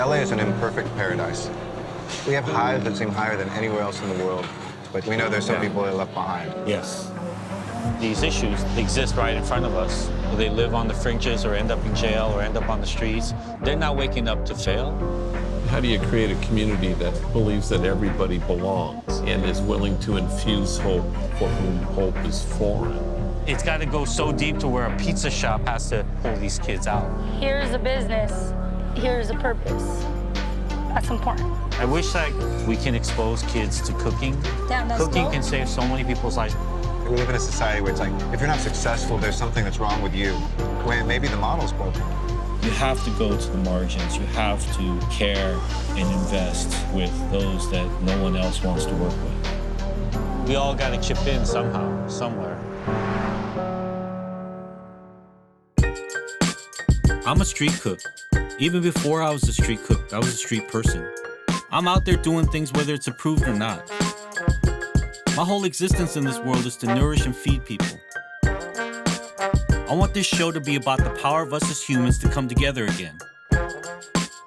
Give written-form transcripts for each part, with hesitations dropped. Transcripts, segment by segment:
LA is an imperfect paradise. We have highs that seem higher than anywhere else in the world, but we know there's some people that are left behind. Yes. These issues exist right in front of us. They live on the fringes or end up in jail or end up on the streets. They're not waking up to fail. How do you create a community that believes that everybody belongs and is willing to infuse hope for whom hope is foreign? It's got to go so deep to where a pizza shop has to pull these kids out. Here's a business, here's a purpose. That's important. I wish that we can expose kids to cooking. Cooking can save so many people's lives. We live in a society where it's like, if you're not successful, there's something that's wrong with you. When maybe the model's broken. You have to go to the margins. You have to care and invest with those that no one else wants to work with. We all got to chip in somehow, somewhere. I'm a street cook. Even before I was a street cook, I was a street person. I'm out there doing things whether it's approved or not. My whole existence in this world is to nourish and feed people. I want this show to be about the power of us as humans to come together again.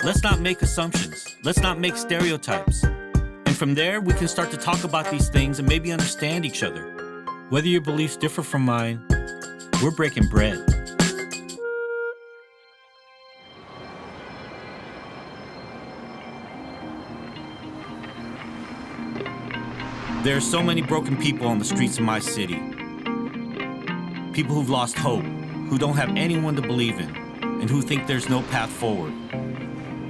Let's not make assumptions. Let's not make stereotypes. And from there, we can start to talk about these things and maybe understand each other. Whether your beliefs differ from mine, we're breaking bread. There are so many broken people on the streets of my city. People who've lost hope, who don't have anyone to believe in, and who think there's no path forward.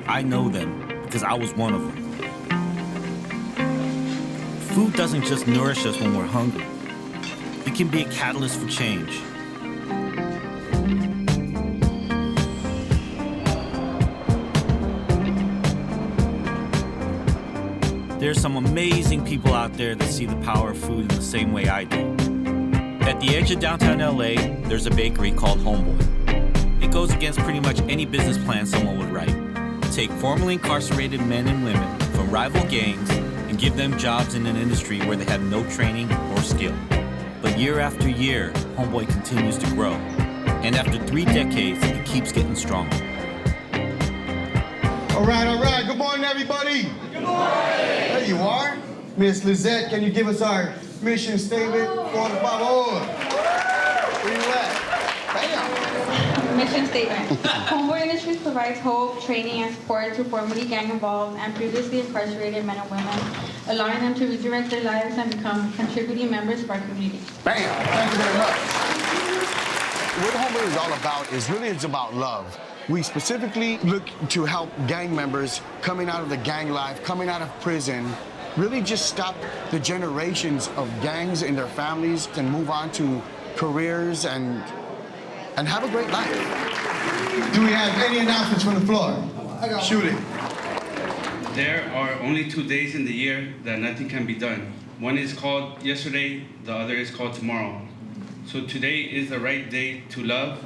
I know them because I was one of them. Food doesn't just nourish us when we're hungry. It can be a catalyst for change. There's some amazing people out there that see the power of food in the same way I do. At the edge of downtown LA, there's a bakery called Homeboy. It goes against pretty much any business plan someone would write. Take formerly incarcerated men and women from rival gangs and give them jobs in an industry where they have no training or skill. But year after year, Homeboy continues to grow. And after 3 decades, it keeps getting stronger. All right. Good morning, everybody. Good morning. There you are. Miss Lizette, can you give us our mission statement? Por favor. Where you at? Bam. Mission statement. Homeboy Industries provides hope, training, and support to formerly gang-involved and previously incarcerated men and women, allowing them to redirect their lives and become contributing members of our community. Bam. Thank you very much. What Homeboy is all about is really it's about love. We specifically look to help gang members coming out of the gang life, coming out of prison, really just stop the generations of gangs in their families and move on to careers and have a great life. Do we have any announcements from the floor? Shoot it. There are only 2 days in the year that nothing can be done. One is called yesterday, the other is called tomorrow. So today is the right day to love,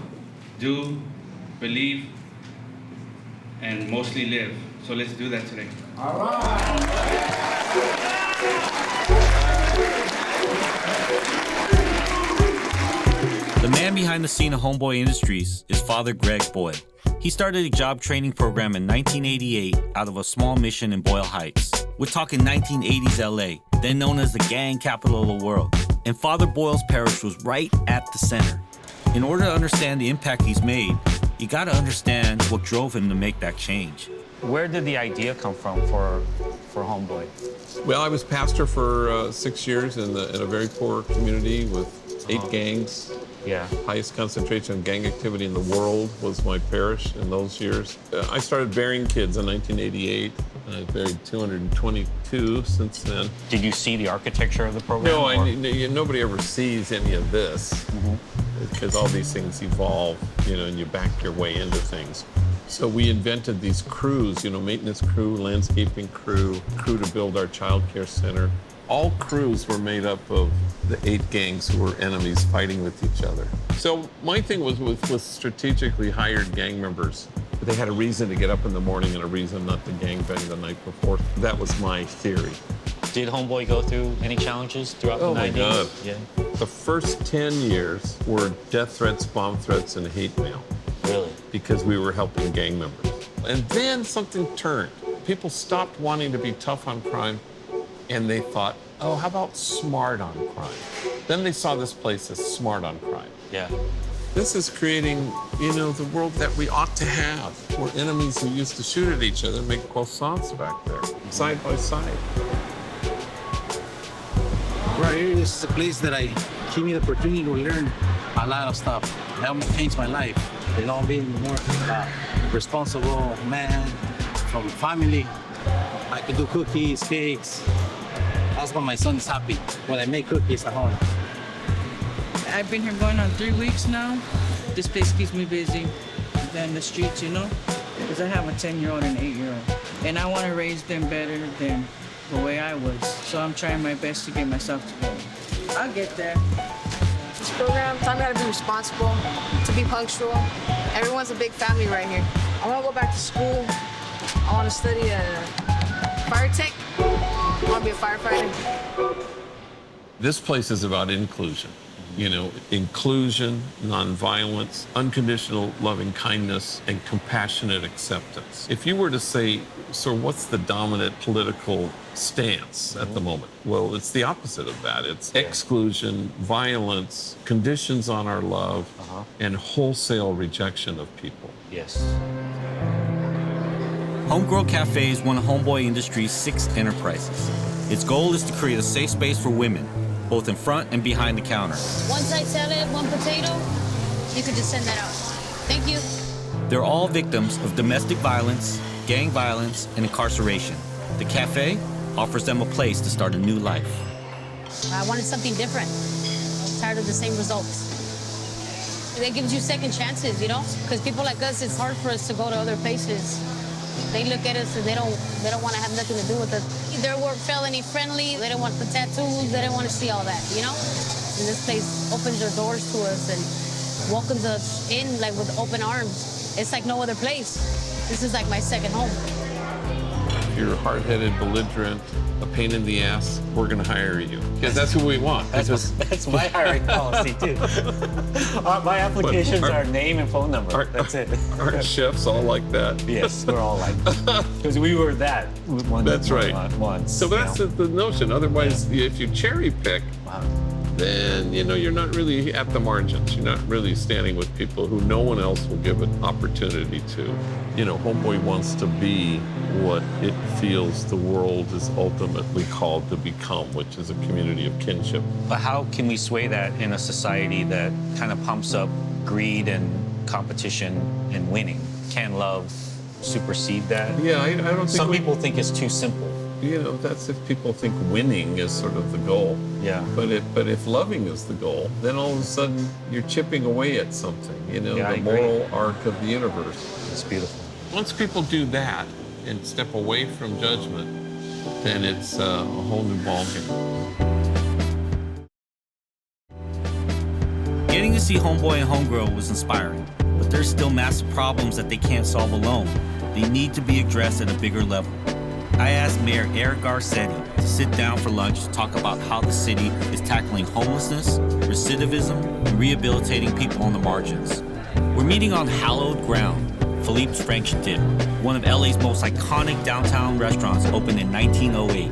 do, believe, and mostly live. So let's do that today. All right. The man behind the scene of Homeboy Industries is Father Greg Boyle. He started a job training program in 1988 out of a small mission in Boyle Heights. We're talking 1980s LA, then known as the gang capital of the world. And Father Boyle's parish was right at the center. In order to understand the impact he's made, you gotta understand what drove him to make that change. Where did the idea come from for Homeboy? Well, I was pastor for 6 years in a very poor community with 8 gangs. Yeah. Highest concentration of gang activity in the world was my parish in those years. I started burying kids in 1988. I've buried 222 since then. Did you see the architecture of the program? No, nobody ever sees any of this because all these things evolve, and you back your way into things. So we invented these crews, maintenance crew, landscaping crew to build our child care center. All crews were made up of the 8 gangs who were enemies fighting with each other. So my thing was with strategically hired gang members. They had a reason to get up in the morning and a reason not to gangbang the night before. That was my theory. Did Homeboy go through any challenges throughout the 90s? Oh my God. Yeah. The first 10 years were death threats, bomb threats, and hate mail. Really? Because we were helping gang members. And then something turned. People stopped wanting to be tough on crime, and they thought, oh, how about smart on crime? Then they saw this place as smart on crime. Yeah. This is creating, you know, the world that we ought to have, where enemies who used to shoot at each other make croissants back there, side by side. Right here, this is a place that give me the opportunity to learn a lot of stuff. It helped me change my life. You know, being more responsible man from family. I can do cookies, cakes. That's why my son is happy when I make cookies at home. I've been here going on 3 weeks now. This place keeps me busy than the streets, you know? Because I have a 10-year-old and an 8-year-old. And I want to raise them better than the way I was. So I'm trying my best to get myself together. I'll get there. This program taught me how to be responsible, to be punctual. Everyone's a big family right here. I want to go back to school. I want to study fire tech. I want to be a firefighter. This place is about inclusion. You know, inclusion, nonviolence, unconditional loving kindness, and compassionate acceptance. If you were to say, so what's the dominant political stance at the moment? Well, it's the opposite of that. It's exclusion, violence, conditions on our love, and wholesale rejection of people. Yes. Homegirl Cafe is one of Homeboy Industries' 6 enterprises. Its goal is to create a safe space for women, both in front and behind the counter. One side salad, 1 potato. You could just send that out. Thank you. They're all victims of domestic violence, gang violence, and incarceration. The cafe offers them a place to start a new life. I wanted something different. I'm tired of the same results. That gives you second chances, you know? Because people like us, it's hard for us to go to other places. They look at us and they don't want to have nothing to do with us. They were felony friendly. They don't want the tattoos. They don't want to see all that, you know? And this place opens their doors to us and welcomes us in like with open arms. It's like no other place. This is like my second home. If you're hard-headed, belligerent, a pain in the ass, we're going to hire you. Because that's who we want. That's my hiring policy, too. My applications are name and phone number. That's it. Aren't chefs all like that? Yes, we're all like that. Because we were that That's right. Once. So that's the notion. Otherwise, if you cherry pick, then, you know, you're not really at the margins. You're not really standing with people who no one else will give an opportunity to. You know, Homeboy wants to be what it feels the world is ultimately called to become, which is a community of kinship. But how can we sway that in a society that kind of pumps up greed and competition and winning? Can love supersede that? Yeah, I don't think some people think it's too simple. You know, that's if people think winning is sort of the goal. Yeah. But if loving is the goal, then all of a sudden you're chipping away at something, you know, Yeah, the moral arc of the universe. It's beautiful. Once people do that and step away from judgment, then it's a whole new ballgame. Getting to see Homeboy and Homegirl was inspiring, but there's still massive problems that they can't solve alone. They need to be addressed at a bigger level. I asked Mayor Eric Garcetti to sit down for lunch to talk about how the city is tackling homelessness, recidivism, and rehabilitating people on the margins. We're meeting on hallowed ground, Philippe's French Dip, one of LA's most iconic downtown restaurants, opened in 1908.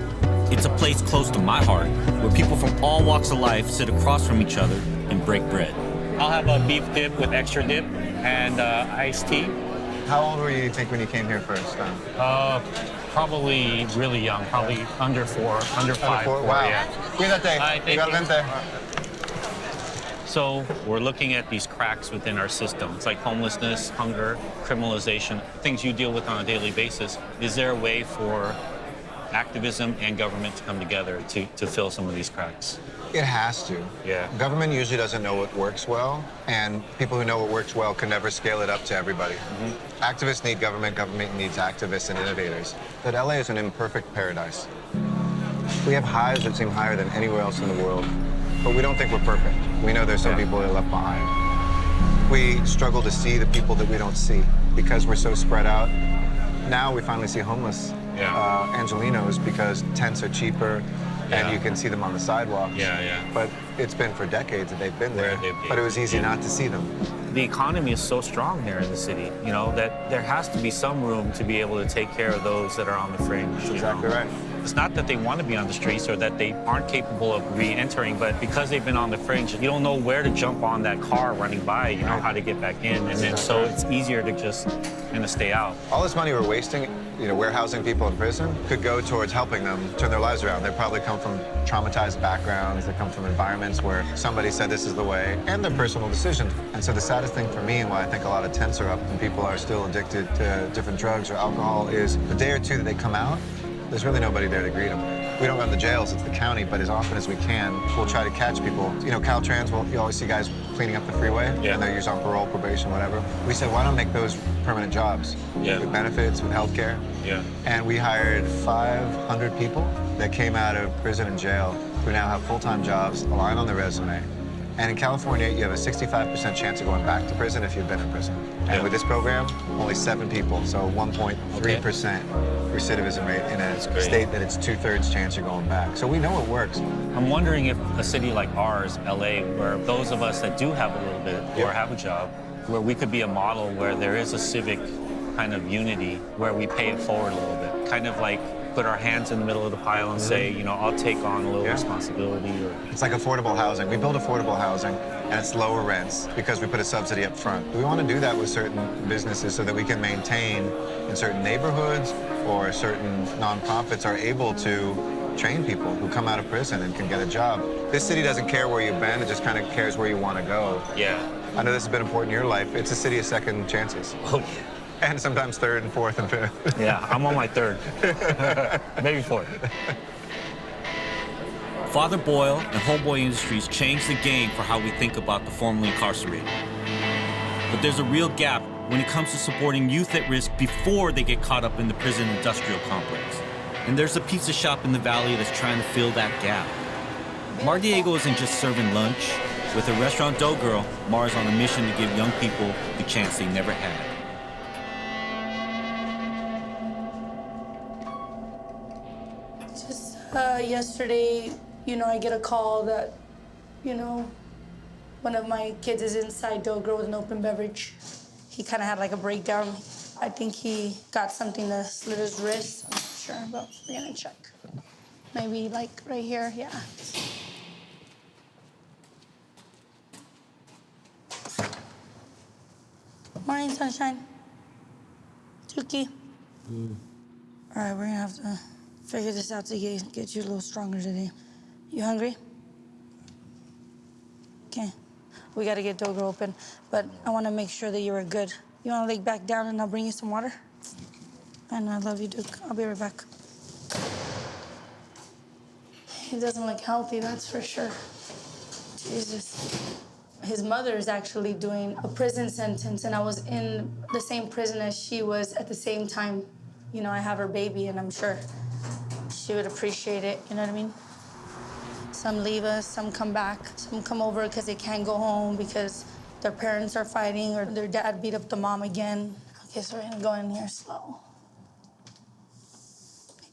It's a place close to my heart, where people from all walks of life sit across from each other and break bread. I'll have a beef dip with extra dip and iced tea. How old were you think when you came here first time? Probably really young, probably under 4, under 5. 4? Wow. Yeah. Cuídate. Hi, thank you. Igualmente. So we're looking at these cracks within our system. It's like homelessness, hunger, criminalization, things you deal with on a daily basis. Is there a way for activism and government to come together to fill some of these cracks? It has to. Yeah. Government usually doesn't know what works well, and people who know what works well can never scale it up to everybody. Activists need government, government needs activists and innovators. But LA is an imperfect paradise. We have highs that seem higher than anywhere else in the world, but we don't think we're perfect. We know there's some people that are left behind. We struggle to see the people that we don't see because we're so spread out. Now we finally see homeless Angelinos because tents are cheaper and you can see them on the sidewalks. But it's been for decades that they've been there, but it was easy not to see them. the economy is so strong here in the city, you know, that there has to be some room to be able to take care of those that are on the fringe. That's exactly right. It's not that they want to be on the streets or that they aren't capable of re-entering, but because they've been on the fringe, you don't know where to jump on that car running by, you know, how to get back in. And then so it's easier to just kind of stay out. All this money we're wasting, you know, warehousing people in prison could go towards helping them turn their lives around. They probably come from traumatized backgrounds. They come from environments where somebody said this is the way, and their personal decisions. And so the saddest thing for me, and why I think a lot of tents are up and people are still addicted to different drugs or alcohol, is the day or two that they come out, there's really nobody there to greet them. We don't run the jails, it's the county, but as often as we can, we'll try to catch people. You know, Caltrans, you always see guys cleaning up the freeway, and they're usually on parole, probation, whatever. We said, why not make those permanent jobs? With benefits, with healthcare. And we hired 500 people that came out of prison and jail who now have full-time jobs, a line on their resume. And in California, you have a 65% chance of going back to prison if you've been in prison. And with this program, only 7 people, so 1.3% recidivism rate in a state that it's 2/3 chance you're going back. So we know it works. I'm wondering if a city like ours, LA, where those of us that do have a little bit or have a job, where we could be a model where there is a civic kind of unity, where we pay it forward a little bit, kind of like put our hands in the middle of the pile and say, you know, I'll take on a little responsibility. Or It's like affordable housing. We build affordable housing, and it's lower rents because we put a subsidy up front. We want to do that with certain businesses so that we can maintain in certain neighborhoods, or certain nonprofits are able to train people who come out of prison and can get a job. This city doesn't care where you've been, it just kind of cares where you want to go. I know this has been important in your life. It's a city of second chances. And sometimes third and fourth and fifth. I'm on my third. Maybe fourth. Father Boyle and Homeboy Industries changed the game for how we think about the formerly incarcerated. But there's a real gap when it comes to supporting youth at risk before they get caught up in the prison industrial complex. And there's a pizza shop in the valley that's trying to fill that gap. Mar Diego isn't just serving lunch. With a restaurant dough girl, Mar's on a mission to give young people the chance they never had. Just yesterday, you know, I get a call that, you know, one of my kids is inside dough girl with an open beverage. He kind of had like a breakdown. I think he got something that slit his wrist. I'm not sure, but we're gonna check. Maybe like right here, yeah. Morning, sunshine. Tuki. All right, we're gonna have to figure this out to get you a little stronger today. You hungry? Okay. We gotta get dough girl open, but I wanna make sure that you are good. You wanna lay back down and I'll bring you some water? And I love you, Duke. I'll be right back. He doesn't look healthy, that's for sure. Jesus. His mother is actually doing a prison sentence, and I was in the same prison as she was at the same time. You know, I have her baby, and I'm sure she would appreciate it, you know what I mean? Some leave us, some come back, some come over because they can't go home because their parents are fighting or their dad beat up the mom again. Okay, so we're gonna go in here slow.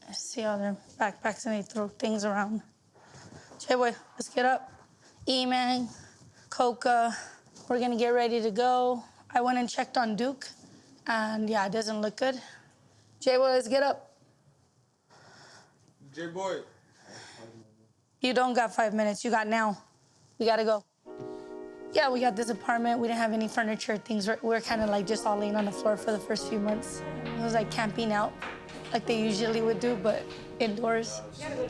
I see all their backpacks and they throw things around. J-Boy, let's get up. E-Man, Coca, we're gonna get ready to go. I went and checked on Duke, and yeah, it doesn't look good. J-Boy, let's get up. J-Boy. You don't got 5 minutes, you got now. We gotta go. Yeah, we got this apartment. We didn't have any furniture, things. We're kind of like just all laying on the floor for the first few months. It was like camping out, like they usually would do, but indoors.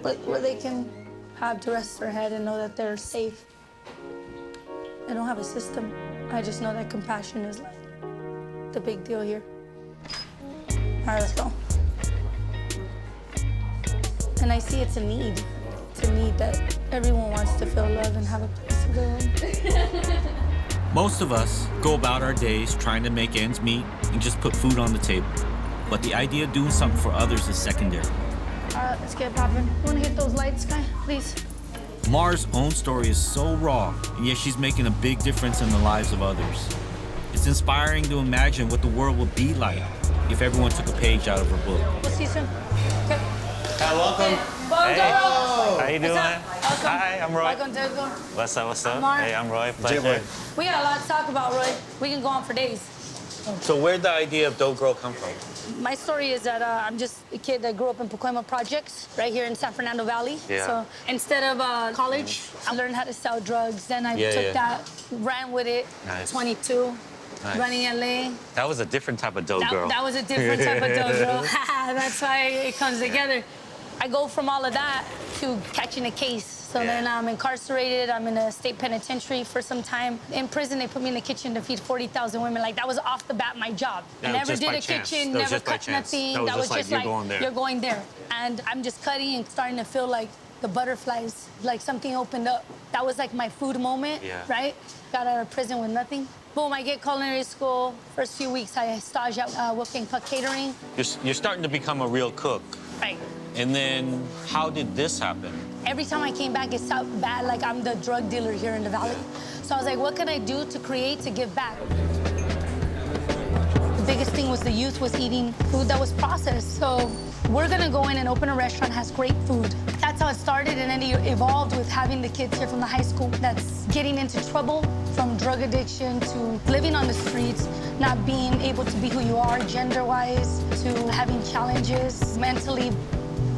But where they can have to rest their head and know that they're safe. I don't have a system. I just know that compassion is like the big deal here. All right, let's go. And I see it's a need. It's a need that everyone wants to feel love and have a place of their own. Most of us go about our days trying to make ends meet and just put food on the table. But the idea of doing something for others is secondary. All right, let's get popping. You wanna hit those lights, guy, please? Mar's own story is so raw, and yet she's making a big difference in the lives of others. It's inspiring to imagine what the world would be like if everyone took a page out of her book. We'll see you soon. Okay. Welcome. Bonjour. How you doing? Welcome. Hi, I'm Roy. Welcome to the... What's up, what's up? Mark. Hey, I'm Roy. Pleasure. We got a lot to talk about, Roy. We can go on for days. So where'd the idea of Dough Girl come from? My story is that I'm just a kid that grew up in Pacoima Projects, right here in San Fernando Valley. Yeah. So instead of college, I learned how to sell drugs. Then I took that, ran with it. Nice. 22, Nice. running LA. That was a different type of Dough Girl. That was a different type of dough girl. That's why it comes together. I go from all of that to catching a case. So then I'm incarcerated. I'm in a state penitentiary for some time. In prison, they put me in the kitchen to feed 40,000 women. Like, that was off the bat my job. I never did a kitchen, never cut nothing. That was just like, you're going there. And I'm just cutting and starting to feel like the butterflies, like something opened up. That was like my food moment, right? Got out of prison with nothing. Boom, I get culinary school. First few weeks, I stage at Wolfgang Puck Catering. You're starting to become a real cook. Right. And then how did this happen? Every time I came back, it sounded bad, like I'm the drug dealer here in the Valley. So I was like, what can I do to create, to give back? The biggest thing was the youth was eating food that was processed. So we're gonna go in and open a restaurant that has great food. That's how it started, and then it evolved with having the kids here from the high school that's getting into trouble, from drug addiction to living on the streets, not being able to be who you are gender-wise, to having challenges mentally.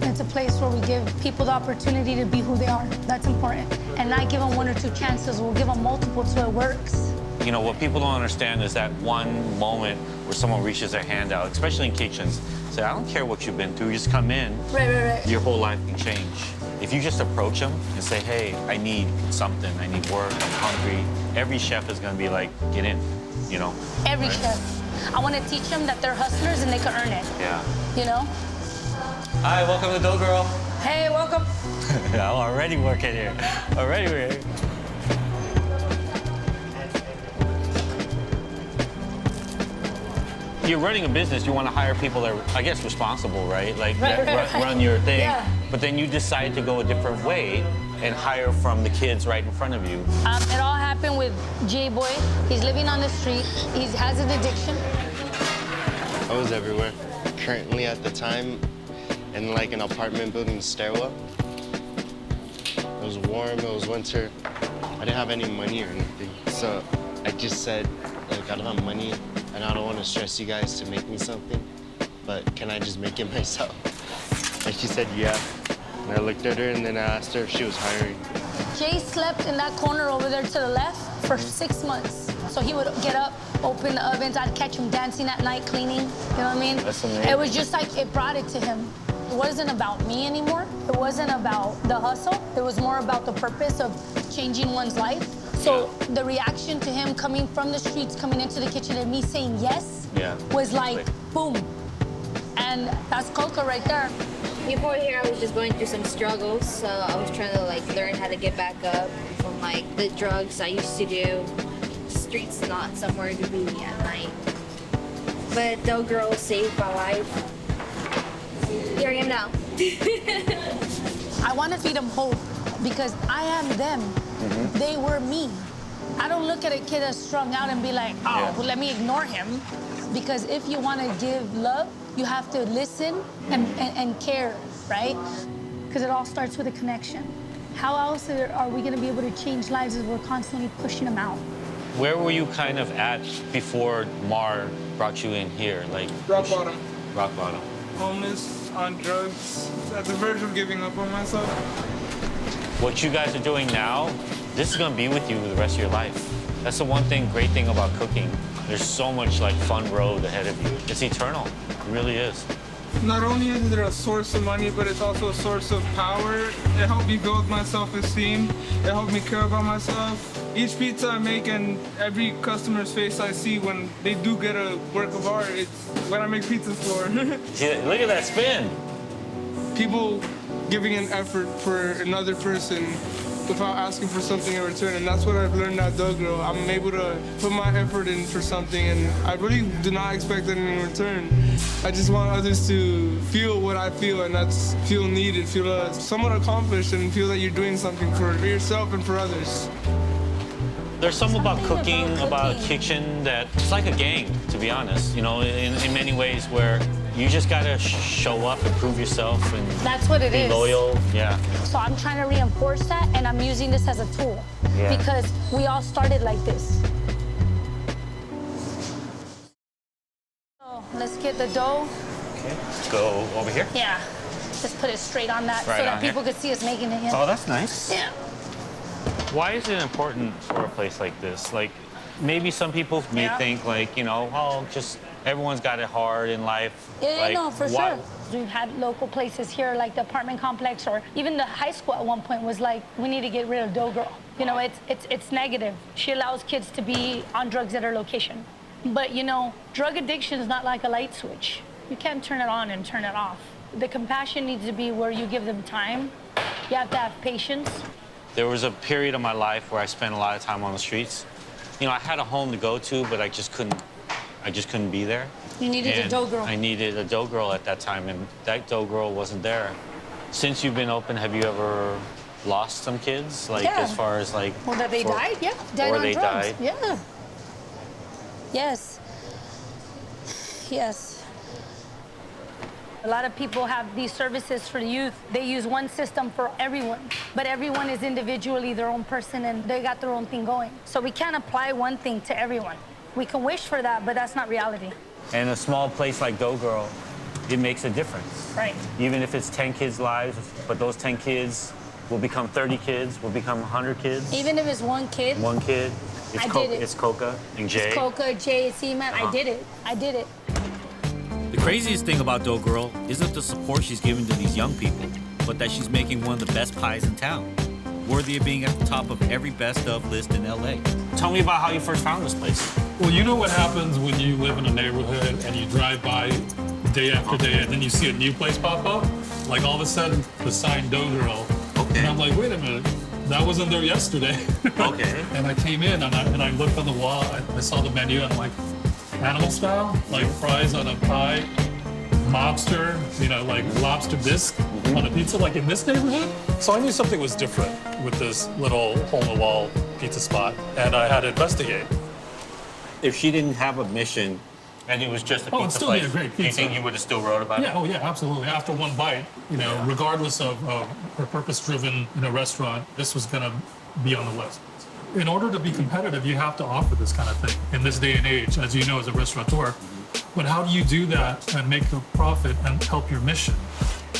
It's a place where we give people the opportunity to be who they are. That's important. And not give them 1 or 2 chances. We'll give them multiple till it works. You know, what people don't understand is that one moment where someone reaches their hand out, especially in kitchens, say, I don't care what you've been through, you just come in. Right. Your whole life can change. If you just approach them and say, hey, I need something, I need work, I'm hungry, every chef is gonna be like, get in, you know? Every chef. I want to teach them that they're hustlers and they can earn it. Yeah. You know? Hi, welcome to Dough Girl. Hey, welcome. I'm already working here. Already we're here. You're running a business, you want to hire people that are, I guess, responsible, right? Like, run your thing. Yeah. But then you decide to go a different way and hire from the kids right in front of you. It all happened with J-Boy. He's living on the street. He has an addiction. I was everywhere. Currently, at the time, in like an apartment building stairwell. It was warm, it was winter. I didn't have any money or anything. So I just said, like, I don't have money and I don't want to stress you guys to make me something, but can I just make it myself? And she said, yeah. And I looked at her and then I asked her if she was hiring. Jay slept in that corner over there to the left for 6 months. So he would get up, open the ovens. I'd catch him dancing at night, cleaning. You know what I mean? That's amazing. It was just like, it brought it to him. It wasn't about me anymore. It wasn't about the hustle. It was more about the purpose of changing one's life. So the reaction to him coming from the streets, coming into the kitchen, and me saying yes was like, boom. And that's Coca right there. Before here, I was just going through some struggles. So I was trying to like learn how to get back up from like the drugs I used to do. The streets not somewhere to be at night. But Dough Girl saved my life. Here I am now. I want to feed them hope because I am them. They were me. I don't look at a kid that's strung out and be like, oh, well, let me ignore him. Because if you want to give love, you have to listen and care, right? Because it all starts with a connection. How else are we going to be able to change lives if we're constantly pushing them out? Where were you kind of at before Mar brought you in here? Like Rock bottom. Rock bottom. Homeless, on drugs, at the verge of giving up on myself. What you guys are doing now, this is gonna be with you the rest of your life. That's the one thing, great thing about cooking. There's so much like fun road ahead of you. It's eternal, it really is. Not only is it a source of money, but it's also a source of power. It helped me build my self-esteem. It helped me care about myself. Each pizza I make and every customer's face I see when they do get a work of art, it's what I make pizzas for. Yeah, look at that spin. People giving an effort for another person without asking for something in return, and that's what I've learned at Dough Girl. I'm able to put my effort in for something, and I really do not expect anything in return. I just want others to feel what I feel, and that's feel needed, feel somewhat accomplished, and feel that you're doing something for yourself and for others. There's something about cooking, about kitchen, that it's like a gang, to be honest. You know, in many ways where You just gotta show up and prove yourself and That's what it be is. loyal. Yeah. So I'm trying to reinforce that, and I'm using this as a tool. Yeah. Because we all started like this. So let's get the dough. Okay. Let's go over here. Yeah. Just put it straight on that Right so that on here. people could see us making it. Oh, that's nice. Yeah. Why is it important for a place like this? Like, maybe some people may Yeah. think like, you know, oh, just everyone's got it hard in life. Yeah, like, no, for why- sure. We've had local places here, like the apartment complex, or even the high school at one point was like, we need to get rid of Dough Girl. You know, it's negative. She allows kids to be on drugs at her location. But you know, drug addiction is not like a light switch. You can't turn it on and turn it off. The compassion needs to be where you give them time. You have to have patience. There was a period of my life where I spent a lot of time on the streets. You know, I had a home to go to, but I just couldn't be there. You needed a And Dough Girl. I needed a Dough Girl at that time, and that Dough Girl wasn't there. Since you've been open, have you ever lost some kids? Like, Yeah. as far as like... Well, that they died? Yeah, died or on they drugs. died? Yeah. Yes. Yes. A lot of people have these services for youth. They use one system for everyone, but everyone is individually their own person and they got their own thing going. So we can't apply one thing to everyone. We can wish for that, but that's not reality. And a small place like Dough Girl, it makes a difference. Right. Even if it's 10 kids' lives, but those 10 kids will become 30 kids, will become 100 kids. Even if it's one kid. One kid. It's I did it. It's Coca and Jay. It's Coca, Jay, see, man, I did it. I did it. The craziest thing about Dough Girl isn't the support she's giving to these young people, but that she's making one of the best pies in town, worthy of being at the top of every best of list in LA. Tell me about how you first found this place. Well, you know what happens when you live in a neighborhood and you drive by day after day and then you see a new place pop up? Like all of a sudden, the sign Dough Girl. Okay. And I'm like, wait a minute, that wasn't there yesterday. Okay. And I came in and I looked on the wall, I saw the menu and I'm like, animal style, like fries on a pie, lobster, you know, like lobster bisque on a pizza, like in this neighborhood. So I knew something was different with this little hole-in-the-wall pizza spot, and I had to investigate. If she didn't have a mission and it was just a Oh, it'd pizza still be place, a great do you pizza. think you would have still wrote about it? Yeah, oh yeah, absolutely. After one bite, you know, regardless of her purpose-driven, you know, restaurant, this was gonna be on the list. In order to be competitive, you have to offer this kind of thing in this day and age, as you know, as a restaurateur. But how do you do that and make a profit and help your mission?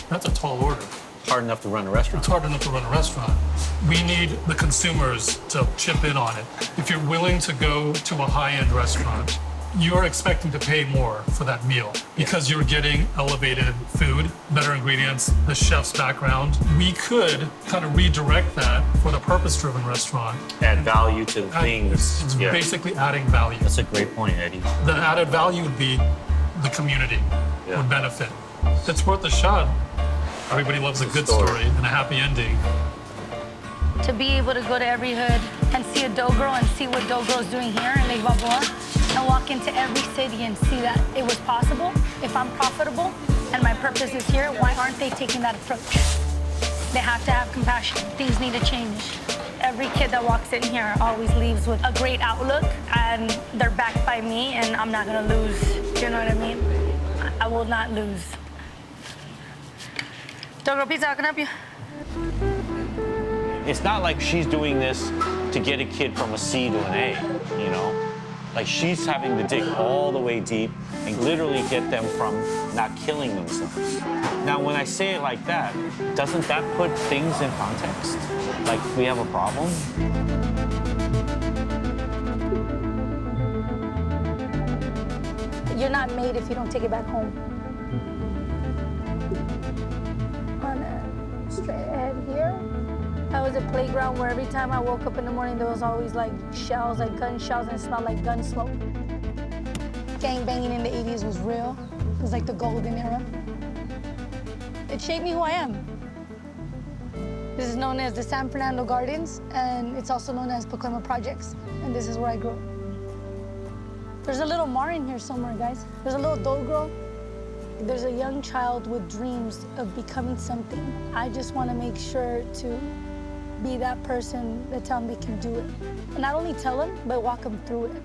That's a tall order. Hard enough to run a restaurant. It's hard enough to run a restaurant. We need the consumers to chip in on it. If you're willing to go to a high-end restaurant, you're expecting to pay more for that meal because you're getting elevated food, better ingredients, the chef's background. We could kind of redirect that for the purpose-driven restaurant. Add value to the things. It's Yeah. basically adding value. That's a great point, Eddie. The added value would be the community Yeah. would benefit. It's worth a shot. Everybody loves a good story and a happy ending. To be able to go to every hood and see a Dough Girl and see what Dough Girl's doing here in Lake Balboa and walk into every city and see that it was possible. If I'm profitable and my purpose is here, why aren't they taking that approach? They have to have compassion. Things need to change. Every kid that walks in here always leaves with a great outlook and they're backed by me and I'm not gonna lose. You know what I mean? I will not lose. Dough Girl Pizza, how can I help you? It's not like she's doing this to get a kid from a C to an A, you know? Like she's having to dig all the way deep and literally get them from not killing themselves. Now, when I say it like that, doesn't that put things in context? Like we have a problem? You're not made if you don't take it back home. On a straight ahead here, that was a playground where every time I woke up in the morning, there was always like shells, like gun shells, and it smelled like gun smoke. Gang banging in the 80s was real. It was like the golden era. It shaped me who I am. This is known as the San Fernando Gardens, and it's also known as Pacoima Projects, and this is where I grew up. There's a little Mar in here somewhere, guys. There's a little Dough Girl. There's a young child with dreams of becoming something. I just want to make sure to be that person that tell them they can do it. And not only tell them, but walk them through it.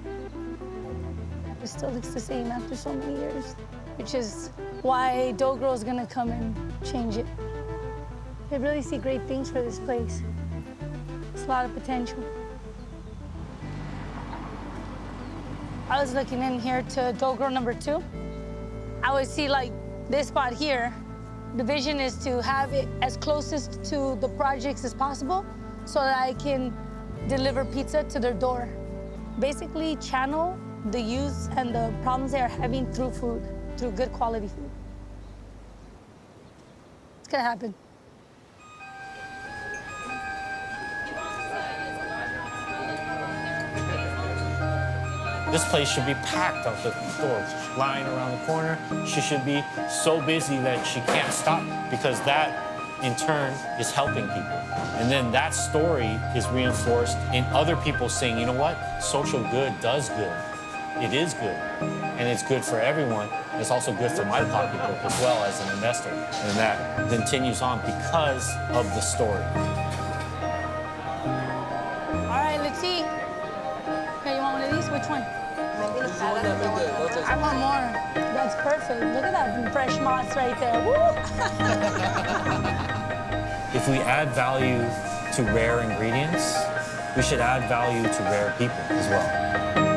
It still looks the same after so many years, which is why Dough Girl is gonna come and change it. I really see great things for this place. There's a lot of potential. I was looking in here to Dough Girl number 2. I would see like this spot here. The vision is to have it as closest to the projects as possible so that I can deliver pizza to their door. Basically channel the youth and the problems they are having through food, through good quality food. It's gonna happen. This place should be packed out the door, lying around the corner. She should be so busy that she can't stop because that, in turn, is helping people. And then that story is reinforced in other people saying, you know what? Social good does good. It is good. And it's good for everyone. It's also good for my pocketbook as well as an investor. And that continues on because of the story. All right, let's see. Okay, you want one of these? Which one? I want more. That's perfect. Look at that fresh moss right there. Woo! If we add value to rare ingredients, we should add value to rare people as well.